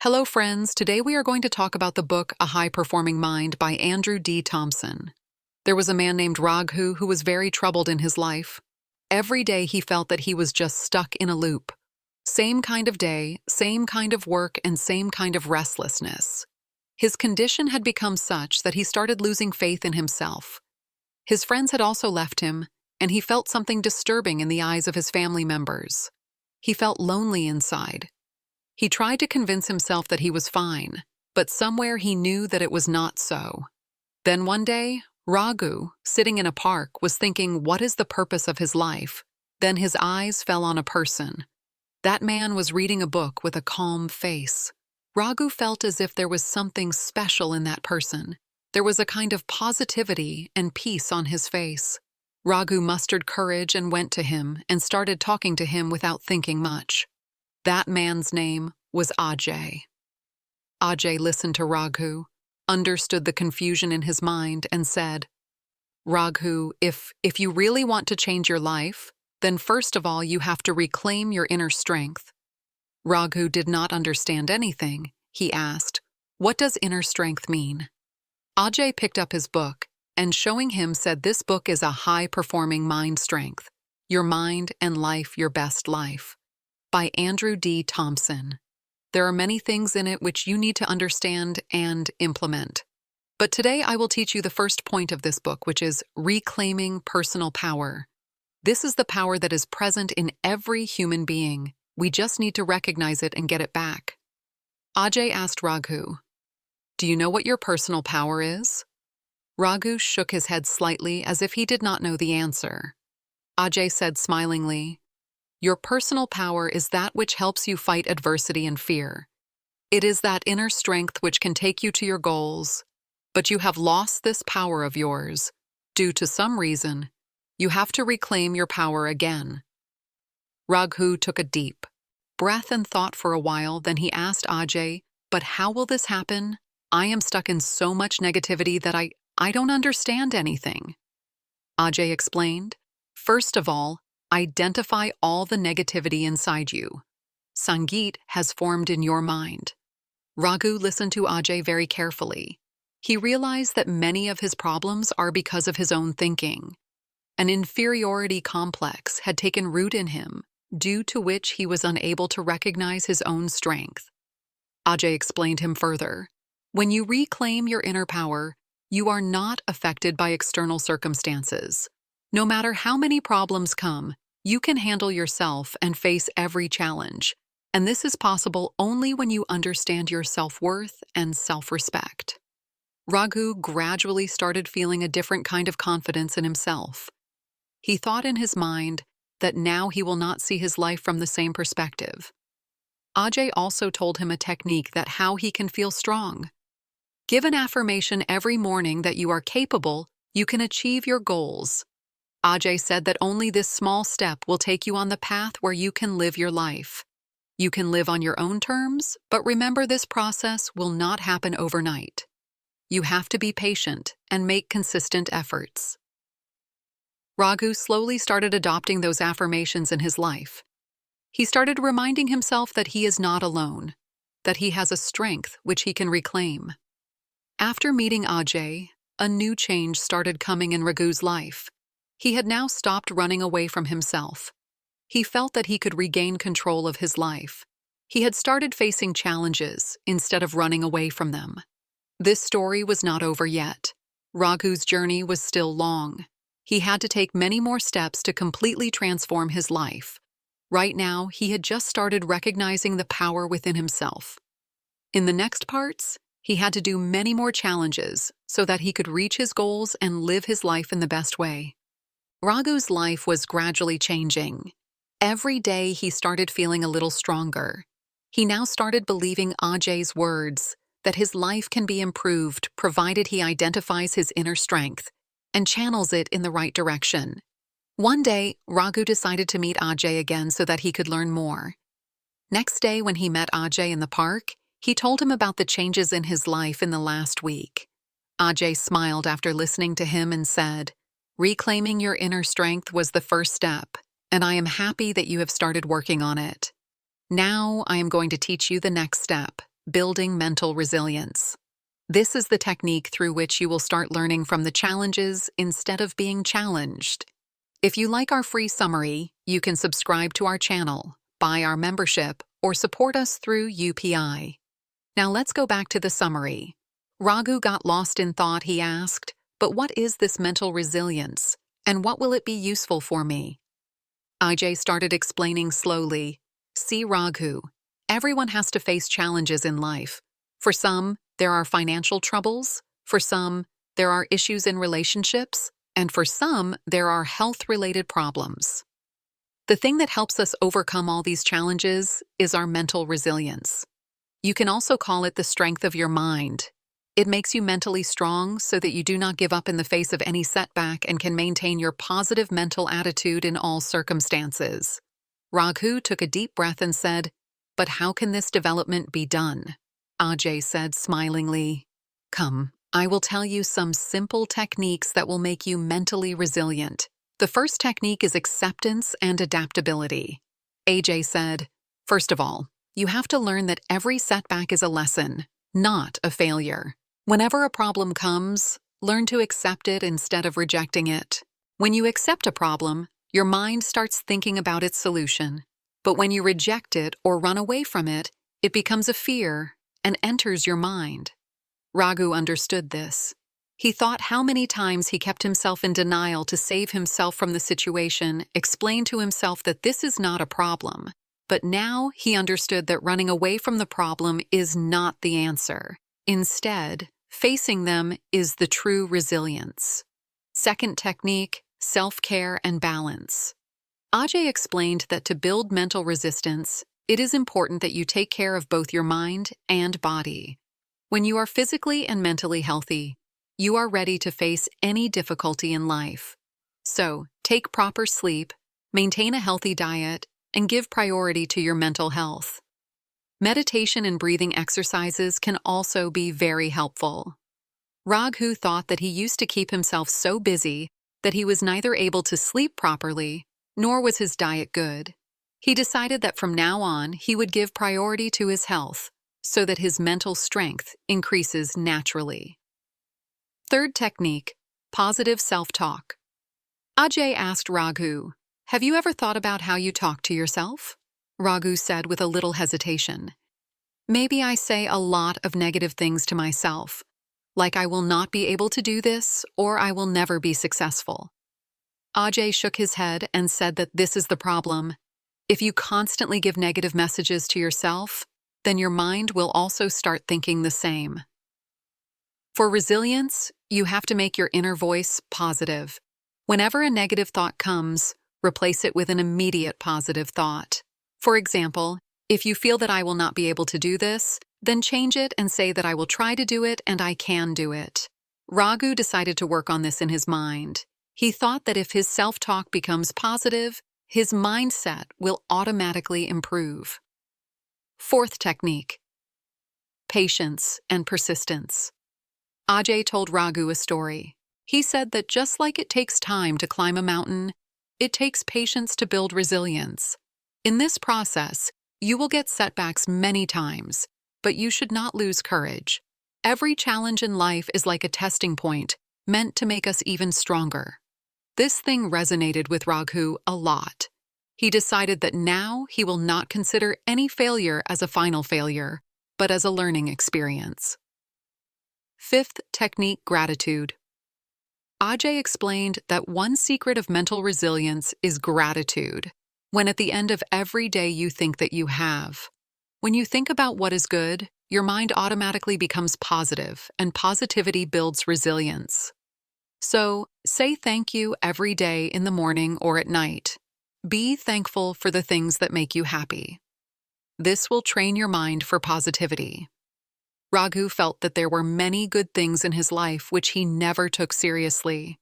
Hello, friends. Today we are going to talk about the book A High-Performing Mind by Andrew D. Thomson. There was a man named Raghu who was very troubled in his life. Every day he felt that he was just stuck in a loop. Same kind of day, same kind of work, and same kind of restlessness. His condition had become such that he started losing faith in himself. His friends had also left him, and he felt something disturbing in the eyes of his family members. He felt lonely inside. He tried to convince himself that he was fine, but somewhere he knew that it was not so. Then one day, Raghu, sitting in a park, was thinking, what is the purpose of his life? Then his eyes fell on a person. That man was reading a book with a calm face. Raghu felt as if there was something special in that person. There was a kind of positivity and peace on his face. Raghu mustered courage and went to him and started talking to him without thinking much. That man's name was Ajay. Ajay listened to Raghu, understood the confusion in his mind, and said, Raghu, if you really want to change your life, then first of all you have to reclaim your inner strength. Raghu did not understand anything. He asked, what does inner strength mean? Ajay picked up his book and showing him said, this book is a high-performing mind strength. Your mind and life, your best life. By Andrew D. Thomson. There are many things in it which you need to understand and implement. But today I will teach you the first point of this book, which is reclaiming personal power. This is the power that is present in every human being. We just need to recognize it and get it back. Ajay asked Raghu, do you know what your personal power is? Raghu shook his head slightly as if he did not know the answer. Ajay said smilingly, your personal power is that which helps you fight adversity and fear. It is that inner strength which can take you to your goals, but you have lost this power of yours. Due to some reason, you have to reclaim your power again. Raghu took a deep breath and thought for a while, then he asked Ajay, but how will this happen? I am stuck in so much negativity that I don't understand anything. Ajay explained, first of all, identify all the negativity inside you. Sangeet has formed in your mind. Raghu listened to Ajay very carefully. He realized that many of his problems are because of his own thinking. An inferiority complex had taken root in him, due to which he was unable to recognize his own strength. Ajay explained him further. When you reclaim your inner power, you are not affected by external circumstances. No matter how many problems come, you can handle yourself and face every challenge. And this is possible only when you understand your self-worth and self-respect. Raghu gradually started feeling a different kind of confidence in himself. He thought in his mind that now he will not see his life from the same perspective. Ajay also told him a technique that how he can feel strong. Give an affirmation every morning that you are capable, you can achieve your goals. Ajay said that only this small step will take you on the path where you can live your life. You can live on your own terms, but remember this process will not happen overnight. You have to be patient and make consistent efforts. Raghu slowly started adopting those affirmations in his life. He started reminding himself that he is not alone, that he has a strength which he can reclaim. After meeting Ajay, a new change started coming in Raghu's life. He had now stopped running away from himself. He felt that he could regain control of his life. He had started facing challenges instead of running away from them. This story was not over yet. Raghu's journey was still long. He had to take many more steps to completely transform his life. Right now, he had just started recognizing the power within himself. In the next parts, he had to do many more challenges so that he could reach his goals and live his life in the best way. Raghu's life was gradually changing. Every day he started feeling a little stronger. He now started believing Ajay's words, that his life can be improved provided he identifies his inner strength and channels it in the right direction. One day, Raghu decided to meet Ajay again so that he could learn more. Next day, when he met Ajay in the park, he told him about the changes in his life in the last week. Ajay smiled after listening to him and said, reclaiming your inner strength was the first step, and I am happy that you have started working on it. Now I am going to teach you the next step, building mental resilience. This is the technique through which you will start learning from the challenges instead of being challenged. If you like our free summary, you can subscribe to our channel, buy our membership, or support us through UPI. Now let's go back to the summary. Raghu got lost in thought. He asked, "But what is this mental resilience, and what will it be useful for me?" Ajay started explaining slowly. "See, Raghu, everyone has to face challenges in life. For some, there are financial troubles. For some, there are issues in relationships. And for some, there are health-related problems. The thing that helps us overcome all these challenges is our mental resilience. You can also call it the strength of your mind. It makes you mentally strong so that you do not give up in the face of any setback and can maintain your positive mental attitude in all circumstances." Raghu took a deep breath and said, "But how can this development be done?" Ajay said smilingly, "Come, I will tell you some simple techniques that will make you mentally resilient. The first technique is acceptance and adaptability." Ajay said, "First of all, you have to learn that every setback is a lesson, not a failure. Whenever a problem comes, learn to accept it instead of rejecting it. When you accept a problem, your mind starts thinking about its solution. But when you reject it or run away from it, it becomes a fear and enters your mind." Raghu understood this. He thought how many times he kept himself in denial to save himself from the situation, explained to himself that this is not a problem. But now he understood that running away from the problem is not the answer. Instead, facing them is the true resilience. Second technique, self-care and balance. Ajay explained that to build mental resistance, it is important that you take care of both your mind and body. When you are physically and mentally healthy, you are ready to face any difficulty in life. So, take proper sleep, maintain a healthy diet, and give priority to your mental health. Meditation and breathing exercises can also be very helpful. Raghu thought that he used to keep himself so busy that he was neither able to sleep properly, nor was his diet good. He decided that from now on he would give priority to his health so that his mental strength increases naturally. Third technique, positive self-talk. Ajay asked Raghu, "Have you ever thought about how you talk to yourself?" Raghu said with a little hesitation, "Maybe I say a lot of negative things to myself, like I will not be able to do this or I will never be successful." Ajay shook his head and said that this is the problem. If you constantly give negative messages to yourself, then your mind will also start thinking the same. For resilience, you have to make your inner voice positive. Whenever a negative thought comes, replace it with an immediate positive thought. For example, if you feel that I will not be able to do this, then change it and say that I will try to do it and I can do it. Raghu decided to work on this in his mind. He thought that if his self-talk becomes positive, his mindset will automatically improve. Fourth technique, patience and persistence. Ajay told Raghu a story. He said that just like it takes time to climb a mountain, it takes patience to build resilience. In this process, you will get setbacks many times, but you should not lose courage. Every challenge in life is like a testing point, meant to make us even stronger. This thing resonated with Raghu a lot. He decided that now he will not consider any failure as a final failure, but as a learning experience. Fifth technique, gratitude. Ajay explained that one secret of mental resilience is gratitude. When at the end of every day you think that you have. When you think about what is good, your mind automatically becomes positive, and positivity builds resilience. So, say thank you every day in the morning or at night. Be thankful for the things that make you happy. This will train your mind for positivity. Raghu felt that there were many good things in his life which he never took seriously.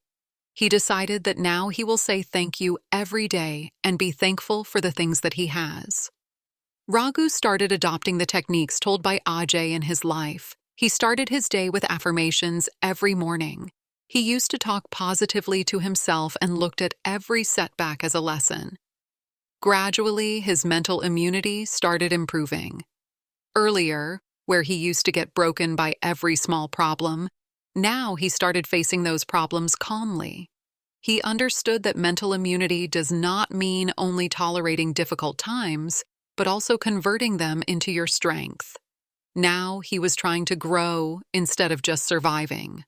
He decided that now he will say thank you every day and be thankful for the things that he has. Raghu started adopting the techniques told by Ajay in his life. He started his day with affirmations every morning. He used to talk positively to himself and looked at every setback as a lesson. Gradually, his mental immunity started improving. Earlier, where he used to get broken by every small problem. Now he started facing those problems calmly. He understood that mental immunity does not mean only tolerating difficult times, but also converting them into your strength. Now he was trying to grow instead of just surviving.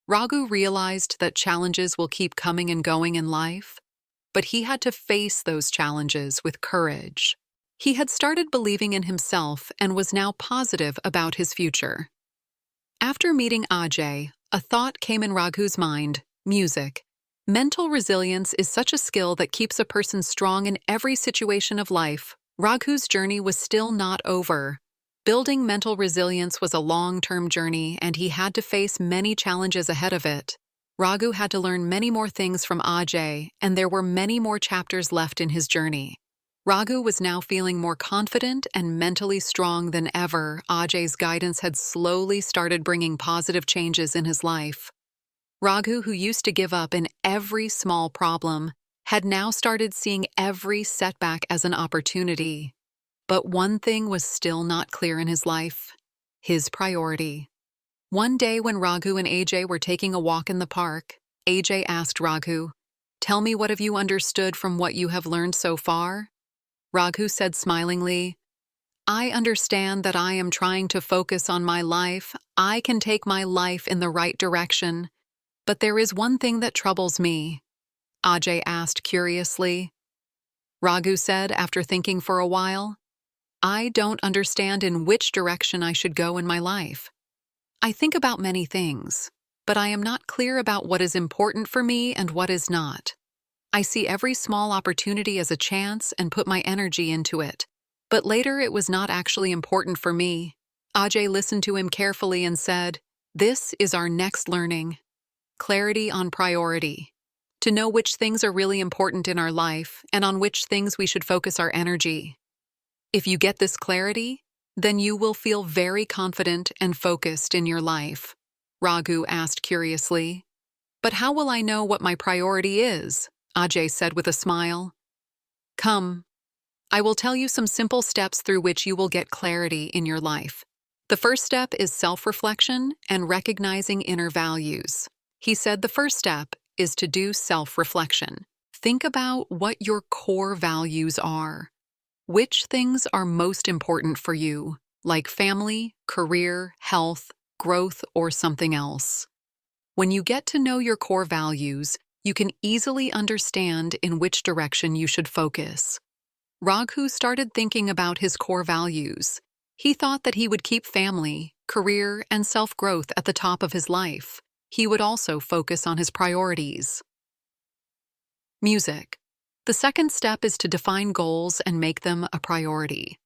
Raghu realized that challenges will keep coming and going in life, but he had to face those challenges with courage. He had started believing in himself and was now positive about his future. After meeting Ajay, a thought came in Raghu's mind: music. Mental resilience is such a skill that keeps a person strong in every situation of life. Raghu's journey was still not over. Building mental resilience was a long-term journey, and he had to face many challenges ahead of it. Raghu had to learn many more things from Ajay, and there were many more chapters left in his journey. Raghu was now feeling more confident and mentally strong than ever. Ajay's guidance had slowly started bringing positive changes in his life. Raghu, who used to give up in every small problem, had now started seeing every setback as an opportunity. But one thing was still not clear in his life: his priority. One day when Raghu and Ajay were taking a walk in the park, Ajay asked Raghu, "Tell me, what have you understood from what you have learned so far?" Raghu said smilingly, "I understand that I am trying to focus on my life. I can take my life in the right direction. But there is one thing that troubles me." Ajay asked curiously. Raghu said after thinking for a while, "I don't understand in which direction I should go in my life. I think about many things, but I am not clear about what is important for me and what is not. I see every small opportunity as a chance and put my energy into it, but later it was not actually important for me." Ajay listened to him carefully and said, "This is our next learning. Clarity on priority. To know which things are really important in our life and on which things we should focus our energy. If you get this clarity, then you will feel very confident and focused in your life." Raghu asked curiously. "But how will I know what my priority is?" Ajay said with a smile. "Come, I will tell you some simple steps through which you will get clarity in your life. The first step is self-reflection and recognizing inner values." He said the first step is to do self-reflection. Think about what your core values are. Which things are most important for you, like family, career, health, growth, or something else? When you get to know your core values, you can easily understand in which direction you should focus. Raghu started thinking about his core values. He thought that he would keep family, career, and self-growth at the top of his life. He would also focus on his priorities. Music. The second step is to define goals and make them a priority.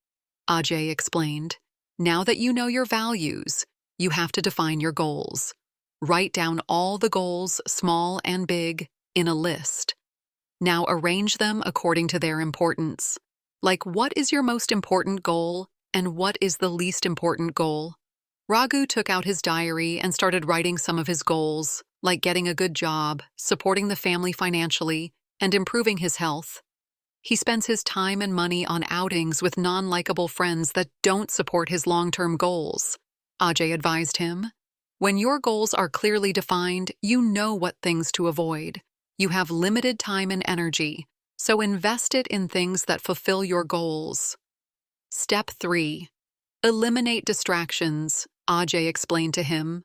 Ajay explained, "Now that you know your values, you have to define your goals. Write down all the goals, small and big, in a list. Now arrange them according to their importance. Like, what is your most important goal and what is the least important goal?" Raghu took out his diary and started writing some of his goals, like getting a good job, supporting the family financially, and improving his health. He spends his time and money on outings with non-likable friends that don't support his long-term goals. Ajay advised him, "When your goals are clearly defined, you know what things to avoid. You have limited time and energy, so invest it in things that fulfill your goals." Step 3. Eliminate distractions, Ajay explained to him.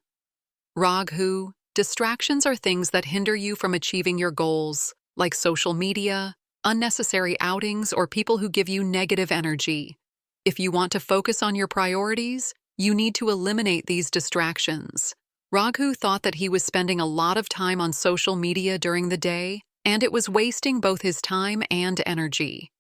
"Raghu, distractions are things that hinder you from achieving your goals, like social media, unnecessary outings, or people who give you negative energy. If you want to focus on your priorities, you need to eliminate these distractions." Raghu thought that he was spending a lot of time on social media during the day, and it was wasting both his time and energy.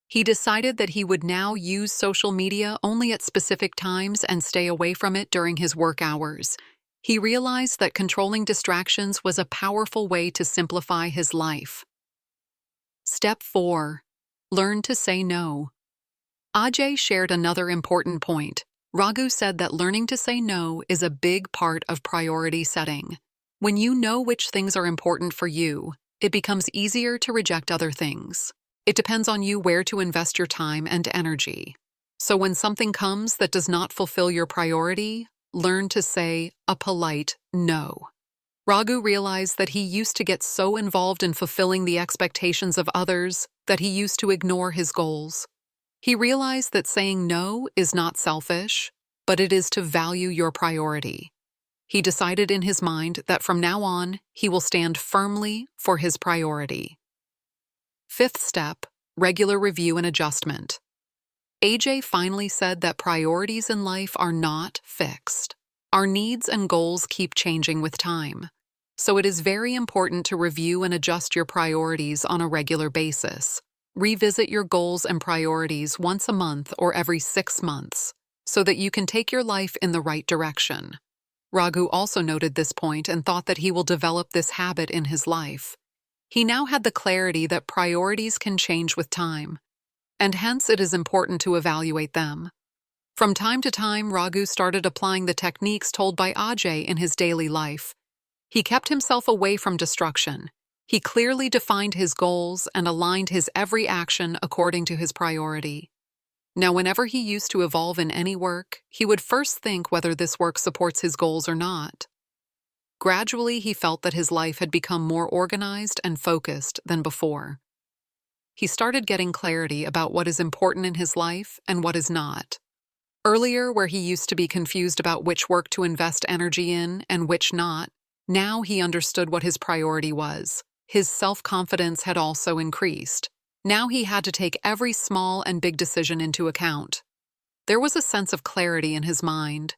He decided that he would now use social media only at specific times and stay away from it during his work hours. He realized that controlling distractions was a powerful way to simplify his life. Step 4. Learn to say no. Ajay shared another important point. Raghu said that learning to say no is a big part of priority setting. When you know which things are important for you, it becomes easier to reject other things. It depends on you where to invest your time and energy. So when something comes that does not fulfill your priority, learn to say a polite no. Raghu realized that he used to get so involved in fulfilling the expectations of others that he used to ignore his goals. He realized that saying no is not selfish, but it is to value your priority. He decided in his mind that from now on, he will stand firmly for his priority. Fifth step, regular review and adjustment. AJ finally said that priorities in life are not fixed. Our needs and goals keep changing with time. So it is very important to review and adjust your priorities on a regular basis. Revisit your goals and priorities once a month or every 6 months so that you can take your life in the right direction. Raghu also noted this point and thought that he will develop this habit in his life. He now had the clarity that priorities can change with time, and hence it is important to evaluate them. From time to time, Raghu started applying the techniques told by Ajay in his daily life. He kept himself away from destruction. He clearly defined his goals and aligned his every action according to his priority. Now, whenever he used to evolve in any work, he would first think whether this work supports his goals or not. Gradually, he felt that his life had become more organized and focused than before. He started getting clarity about what is important in his life and what is not. Earlier, where he used to be confused about which work to invest energy in and which not, now he understood what his priority was. His self-confidence had also increased. Now he had to take every small and big decision into account. There was a sense of clarity in his mind.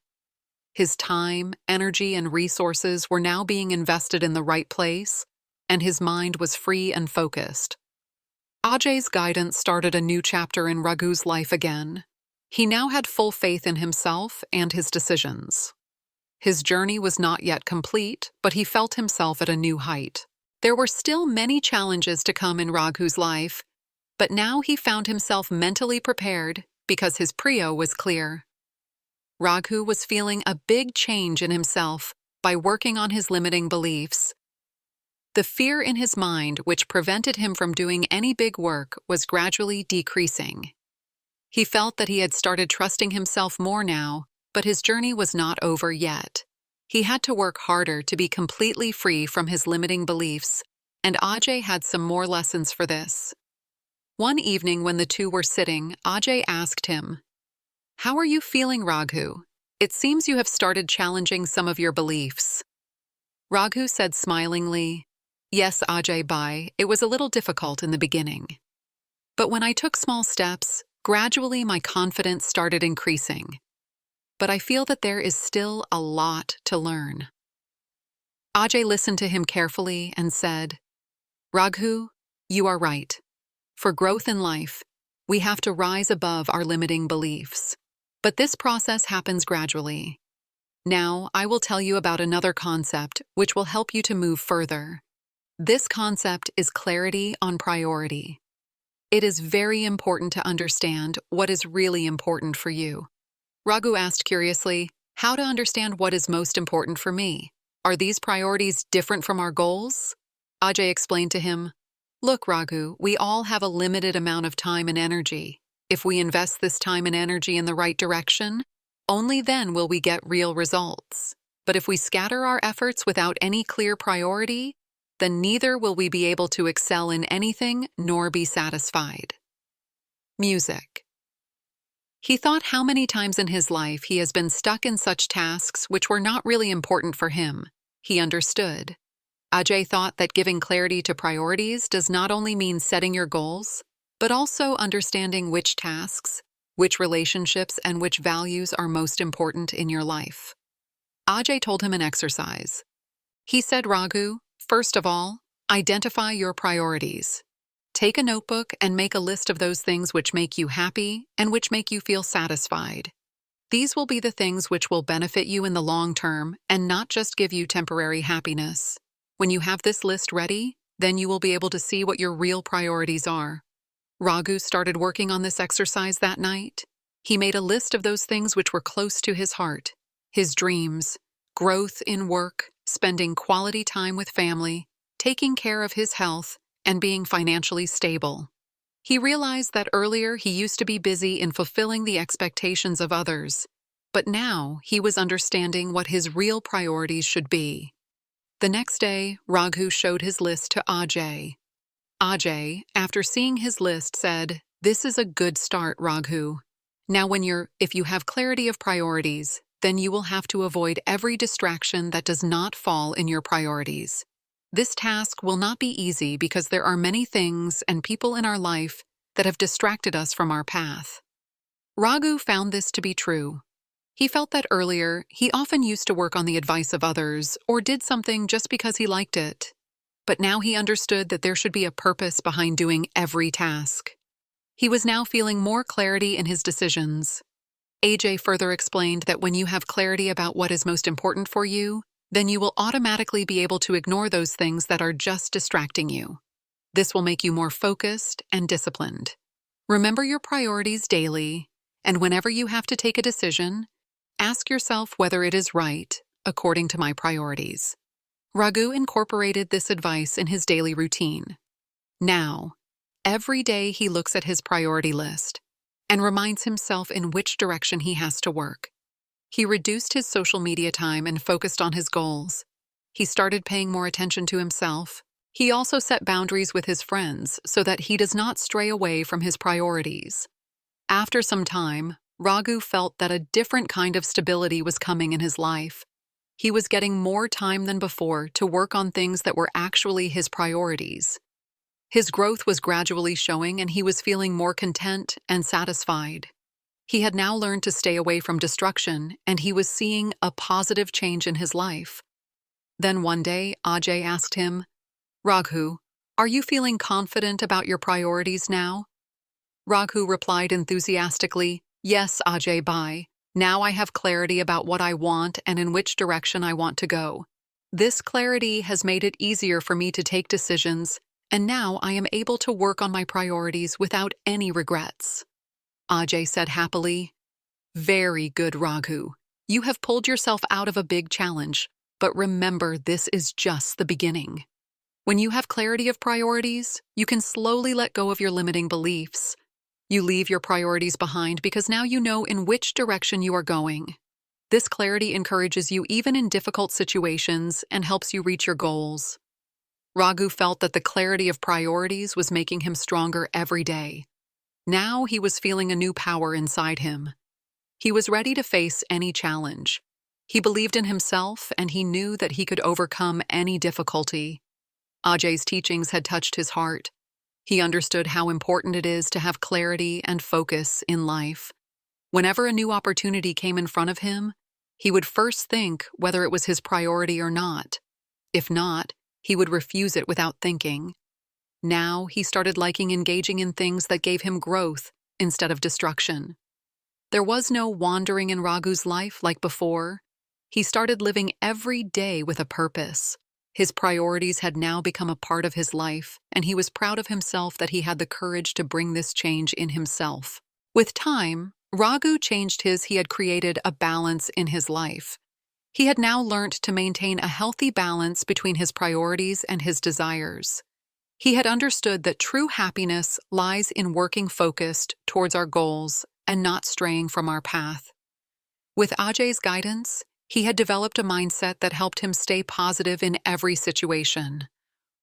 His time, energy, and resources were now being invested in the right place, and his mind was free and focused. Ajay's guidance started a new chapter in Raghu's life again. He now had full faith in himself and his decisions. His journey was not yet complete, but he felt himself at a new height. There were still many challenges to come in Raghu's life, but now he found himself mentally prepared because his prio was clear. Raghu was feeling a big change in himself by working on his limiting beliefs. The fear in his mind, which prevented him from doing any big work, was gradually decreasing. He felt that he had started trusting himself more now, but his journey was not over yet. He had to work harder to be completely free from his limiting beliefs, and Ajay had some more lessons for this. One evening when the two were sitting, Ajay asked him, "How are you feeling, Raghu? It seems you have started challenging some of your beliefs." Raghu said smilingly, "Yes, Ajay Bhai, it was a little difficult in the beginning. But when I took small steps, gradually my confidence started increasing. But I feel that there is still a lot to learn." Ajay listened to him carefully and said, "Raghu, you are right. For growth in life, we have to rise above our limiting beliefs. But this process happens gradually. Now, I will tell you about another concept which will help you to move further. This concept is clarity on priority. It is very important to understand what is really important for you." Raghu asked curiously, "How to understand what is most important for me? Are these priorities different from our goals?" Ajay explained to him, "Look, Raghu, we all have a limited amount of time and energy. If we invest this time and energy in the right direction, only then will we get real results. But if we scatter our efforts without any clear priority, then neither will we be able to excel in anything nor be satisfied." Music. He thought how many times in his life he has been stuck in such tasks which were not really important for him. He understood. Ajay thought that giving clarity to priorities does not only mean setting your goals, but also understanding which tasks, which relationships, and which values are most important in your life. Ajay told him an exercise. He said, "Raghu, first of all, identify your priorities. Take a notebook and make a list of those things which make you happy and which make you feel satisfied. These will be the things which will benefit you in the long term and not just give you temporary happiness. When you have this list ready, then you will be able to see what your real priorities are." Raghu started working on this exercise that night. He made a list of those things which were close to his heart, his dreams, growth in work, spending quality time with family, taking care of his health, and being financially stable. He realized that earlier he used to be busy in fulfilling the expectations of others, but now he was understanding what his real priorities should be. The next day, Raghu showed his list to Ajay. Ajay, after seeing his list, said, "This is a good start, Raghu. Now if you have clarity of priorities, then you will have to avoid every distraction that does not fall in your priorities. This task will not be easy because there are many things and people in our life that have distracted us from our path." Raghu found this to be true. He felt that earlier, he often used to work on the advice of others or did something just because he liked it. But now he understood that there should be a purpose behind doing every task. He was now feeling more clarity in his decisions. AJ further explained that when you have clarity about what is most important for you, then you will automatically be able to ignore those things that are just distracting you. This will make you more focused and disciplined. Remember your priorities daily, and whenever you have to take a decision, ask yourself whether it is right according to my priorities. Raghu incorporated this advice in his daily routine. Now, every day he looks at his priority list and reminds himself in which direction he has to work. He reduced his social media time and focused on his goals. He started paying more attention to himself. He also set boundaries with his friends so that he does not stray away from his priorities. After some time, Raghu felt that a different kind of stability was coming in his life. He was getting more time than before to work on things that were actually his priorities. His growth was gradually showing and he was feeling more content and satisfied. He had now learned to stay away from destruction and he was seeing a positive change in his life. Then one day, Ajay asked him, "Raghu, are you feeling confident about your priorities now?" Raghu replied enthusiastically, "Yes, Ajay Bhai. Now I have clarity about what I want and in which direction I want to go. This clarity has made it easier for me to take decisions, and now I am able to work on my priorities without any regrets." Ajay said happily, "Very good, Raghu. You have pulled yourself out of a big challenge, but remember this is just the beginning. When you have clarity of priorities, you can slowly let go of your limiting beliefs. You leave your priorities behind because now you know in which direction you are going. This clarity encourages you even in difficult situations and helps you reach your goals." Raghu felt that the clarity of priorities was making him stronger every day. Now he was feeling a new power inside him. He was ready to face any challenge. He believed in himself and he knew that he could overcome any difficulty. Ajay's teachings had touched his heart. He understood how important it is to have clarity and focus in life. Whenever a new opportunity came in front of him, he would first think whether it was his priority or not. If not, he would refuse it without thinking. Now he started liking engaging in things that gave him growth instead of destruction. There was no wandering in Raghu's life like before. He started living every day with a purpose. His priorities had now become a part of his life, and he was proud of himself that he had the courage to bring this change in himself. With time, Raghu changed he had created a balance in his life. He had now learnt to maintain a healthy balance between his priorities and his desires. He had understood that true happiness lies in working focused towards our goals and not straying from our path. With Ajay's guidance, he had developed a mindset that helped him stay positive in every situation.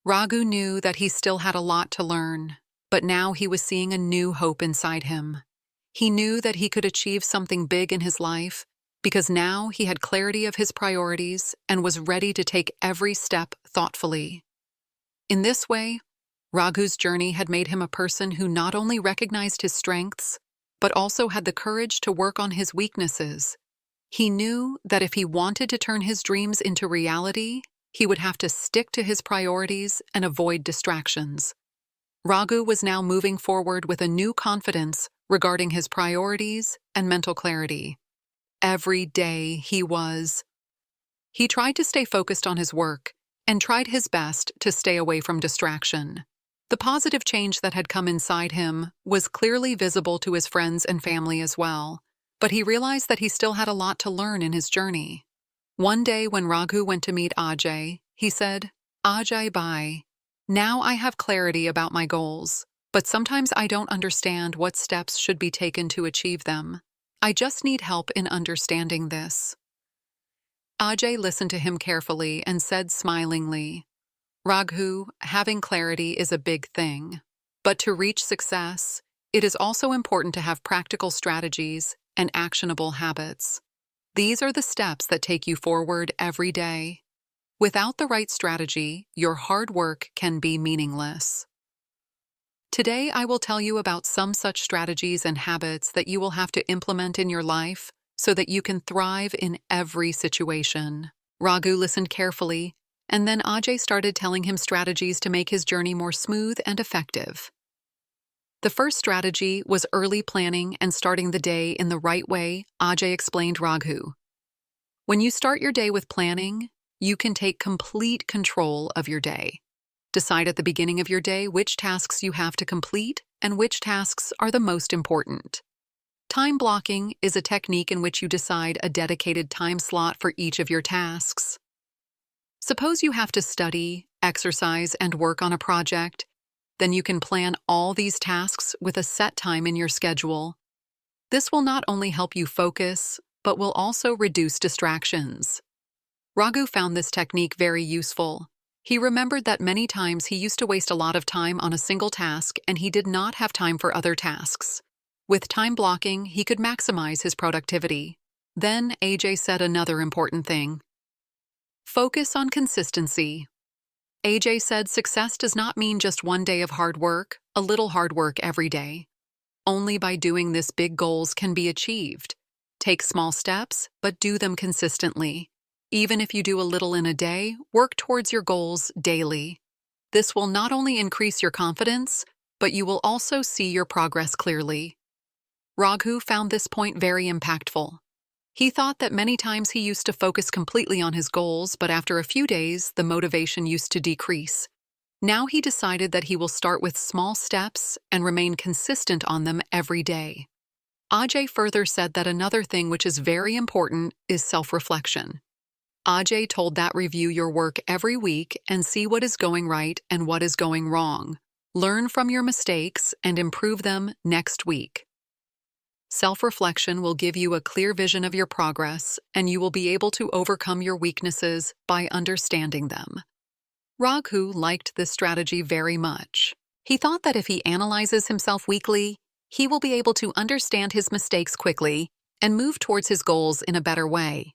Raghu knew that he still had a lot to learn, but now he was seeing a new hope inside him. He knew that he could achieve something big in his life because now he had clarity of his priorities and was ready to take every step thoughtfully. In this way, Raghu's journey had made him a person who not only recognized his strengths, but also had the courage to work on his weaknesses. He knew that if he wanted to turn his dreams into reality, he would have to stick to his priorities and avoid distractions. Raghu was now moving forward with a new confidence regarding his priorities and mental clarity. Every day he tried to stay focused on his work and tried his best to stay away from distraction. The positive change that had come inside him was clearly visible to his friends and family as well, but he realized that he still had a lot to learn in his journey. One day when Raghu went to meet Ajay, he said, "Ajay Bhai, now I have clarity about my goals, but sometimes I don't understand what steps should be taken to achieve them. I just need help in understanding this." Ajay listened to him carefully and said smilingly, "Raghu, having clarity is a big thing. But to reach success, it is also important to have practical strategies and actionable habits. These are the steps that take you forward every day. Without the right strategy, your hard work can be meaningless." Today, I will tell you about some such strategies and habits that you will have to implement in your life so that you can thrive in every situation. Raghu listened carefully, and then Ajay started telling him strategies to make his journey more smooth and effective. The first strategy was early planning and starting the day in the right way, Ajay explained Raghu. When you start your day with planning, you can take complete control of your day. Decide at the beginning of your day which tasks you have to complete and which tasks are the most important. Time blocking is a technique in which you decide a dedicated time slot for each of your tasks. Suppose you have to study, exercise, and work on a project, then you can plan all these tasks with a set time in your schedule. This will not only help you focus, but will also reduce distractions. Raghu found this technique very useful. He remembered that many times he used to waste a lot of time on a single task and he did not have time for other tasks. With time blocking, he could maximize his productivity. Then AJ said another important thing. Focus on consistency. AJ said success does not mean just one day of hard work, a little hard work every day. Only by doing this big goals can be achieved. Take small steps, but do them consistently. Even if you do a little in a day, work towards your goals daily. This will not only increase your confidence, but you will also see your progress clearly. Raghu found this point very impactful. He thought that many times he used to focus completely on his goals, but after a few days, the motivation used to decrease. Now he decided that he will start with small steps and remain consistent on them every day. Ajay further said that another thing which is very important is self-reflection. Ajay told that review your work every week and see what is going right and what is going wrong. Learn from your mistakes and improve them next week. Self-reflection will give you a clear vision of your progress, and you will be able to overcome your weaknesses by understanding them. Raghu liked this strategy very much. He thought that if he analyzes himself weekly, he will be able to understand his mistakes quickly and move towards his goals in a better way.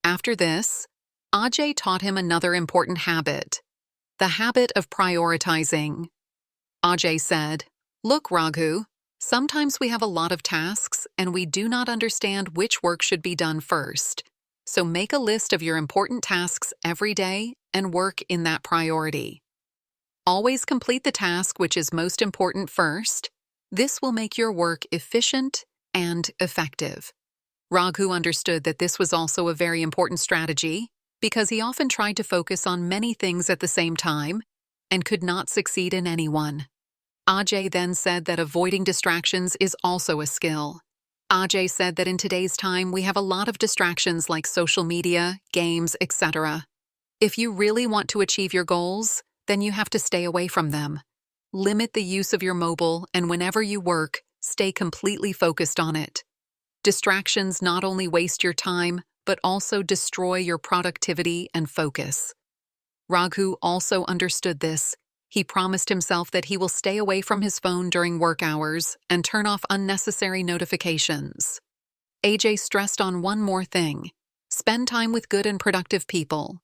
After this, Ajay taught him another important habit, the habit of prioritizing. Ajay said, "Look, Raghu, sometimes we have a lot of tasks and we do not understand which work should be done first. So make a list of your important tasks every day and work in that priority. Always complete the task which is most important first. This will make your work efficient and effective." Raghu understood that this was also a very important strategy because he often tried to focus on many things at the same time and could not succeed in any one. Ajay then said that avoiding distractions is also a skill. Ajay said that in today's time we have a lot of distractions like social media, games, etc. If you really want to achieve your goals, then you have to stay away from them. Limit the use of your mobile, and whenever you work, stay completely focused on it. Distractions not only waste your time, but also destroy your productivity and focus. Raghu also understood this. He promised himself that he will stay away from his phone during work hours and turn off unnecessary notifications. AJ stressed on one more thing: spend time with good and productive people.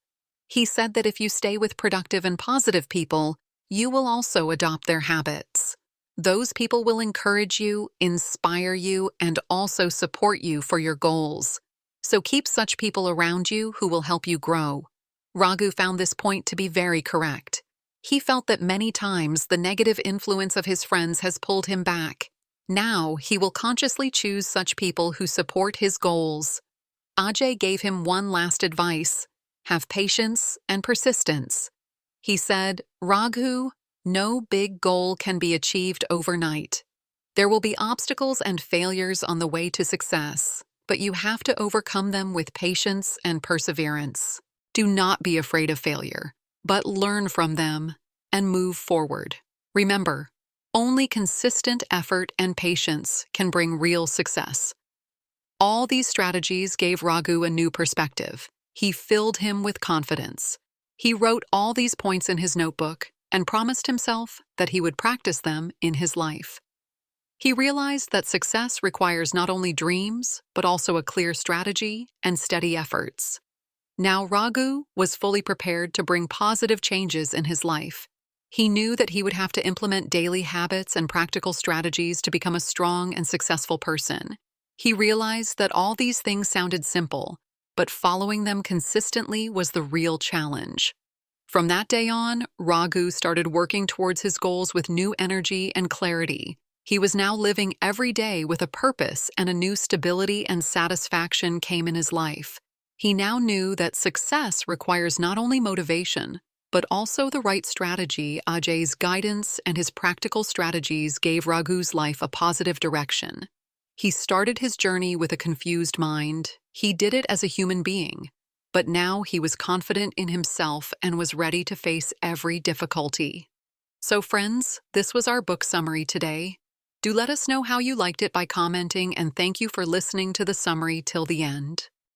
He said that if you stay with productive and positive people, you will also adopt their habits. Those people will encourage you, inspire you, and also support you for your goals. So keep such people around you who will help you grow. Raghu found this point to be very correct. He felt that many times the negative influence of his friends has pulled him back. Now he will consciously choose such people who support his goals. Ajay gave him one last advice: have patience and persistence. He said, "Raghu, no big goal can be achieved overnight. There will be obstacles and failures on the way to success, but you have to overcome them with patience and perseverance. Do not be afraid of failure, but learn from them and move forward. Remember, Only consistent effort and patience can bring real success. All these strategies gave Raghu a new perspective. He filled him with confidence. He wrote all these points in his notebook and promised himself that he would practice them in his life. He realized that success requires not only dreams, but also a clear strategy and steady efforts. Now Raghu was fully prepared to bring positive changes in his life. He knew that he would have to implement daily habits and practical strategies to become a strong and successful person. He realized that all these things sounded simple, but following them consistently was the real challenge. From that day on, Raghu started working towards his goals with new energy and clarity. He was now living every day with a purpose, and a new stability and satisfaction came in his life. He now knew that success requires not only motivation, but also the right strategy. Ajay's guidance and his practical strategies gave Raghu's life a positive direction. He started his journey with a confused mind. He did it as a human being, but now he was confident in himself and was ready to face every difficulty. So friends, this was our book summary today. Do let us know how you liked it by commenting, and thank you for listening to the summary till the end.